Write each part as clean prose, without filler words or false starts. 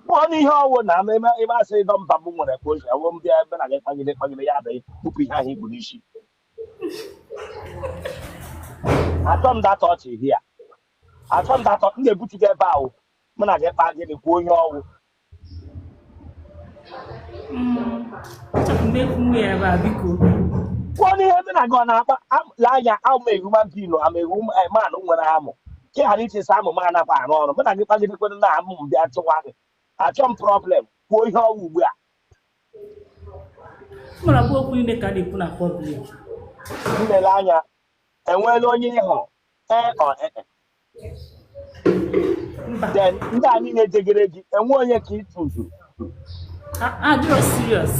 One here na I say don't babu when I push. I won't be able to get family yard. Who be here Bulishi. I told that thought here. I told that thought they put together bow. When I get back in the going on. Make me ever biko. One here I go now. I'm like I'll make human being. I'm a room a man when I'm. Can't it is I'm a man up and on. But I get back in the good name. That's one. I some problem. Going on we are. Mara bụ okwu niile ka na-ekwu na public. Nlele anya enweela onye ịhụ then ndị a niile jegere gị enwe onye ka ị tụzuru Adịrọ serious.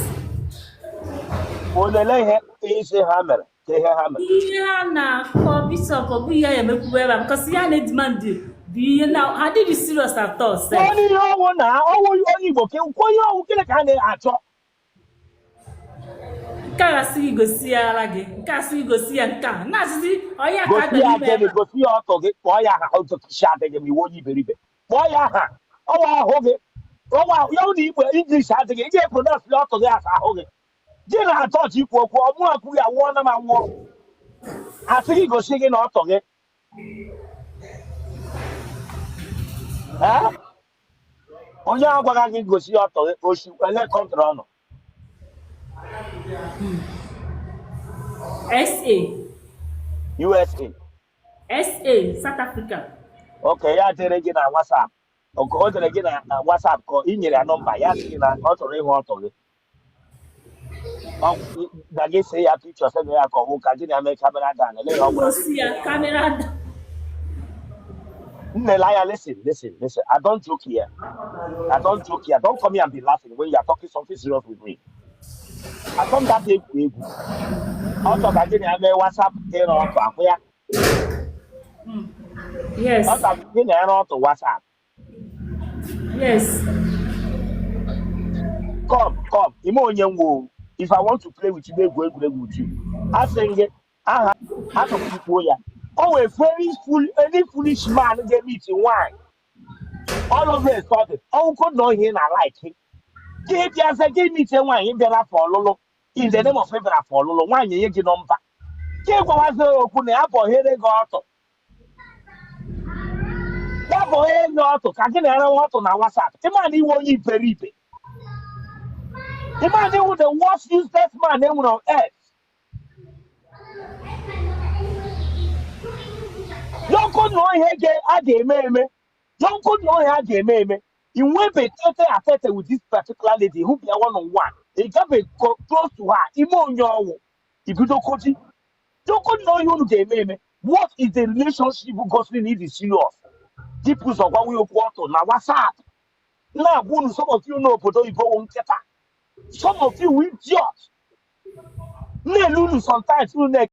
olele ihe isi ha mere ka ihe ha mere Ihe ha na-akọ bishọp ọ bụ ihe ya emekwuwe ebe a because ya na-edemand bụ ihe na ha dịrị serious at all sef. onye ihe ọnwụ na ọnwụ onye Igbo ka onye ọnwụ gịnị ka a na-achọ Nke a gasị igosi ya ara gị nke a sị igosi ya nke a na-asịzi onye aka gosi ya gịnị gosi ya ọtọ gị kpọọ ya aha ọtọkisi adịghị m iwe onye iberibe kpọọ ya aha ọwa ahụ gị ọwa ya ụlọ Igbo English adịghị ị ga-epronounce ya ọtọ gị asa ahụ gị gị na chọọchị ikwu okwu ọmụ akwụ ya nwụọ na ma nwụọ asị gị gosi gị na ọtọ gị onye agwaghị gị gosi ya ọtọ gị osi ele kọntrị ọnụ USA South Africa. Okay, ya dere gị na WhatsApp o dere gị na WhatsApp ka ị nyere ya nọmba ya sị na ọ chọrọ ịhụ ọtọ gị na gị sị ya picture sị ya ka ọ bụ ka gị na-eme kamera dan ele ya ọgwụ Nnele anya listen I don't joke here don't come here and be laughing when you are talking something serious with me I come that egwu ọtọ ka gị na-eme WhatsApp dị n'ọtọ akwụ ya Yes. You know to WhatsApp. Yes. Come. If I want to play with you, they go play with you. I think I have to people here. Oh, a very any foolish man they meet in wine. All of them started. Oh, could know him I like him. Give me wine in the for Lolo. In the name of favor for Lolo, wine you get number. Give was open up or here they got. That boy ain't got to catch another one on our WhatsApp. The man he won't eat very big. The man he was the worst useless man on earth. Don't could know he meme. Don't could know he meme. You won't be affected with this particular lady who be a one-on-one. He got be close to her. If you don't coach it, don't could know you to meme. What is the relationship gospel need is serious? People of what we want on now WhatsApp. Now, some of you know, but you go on Some of you will judge. Sometimes you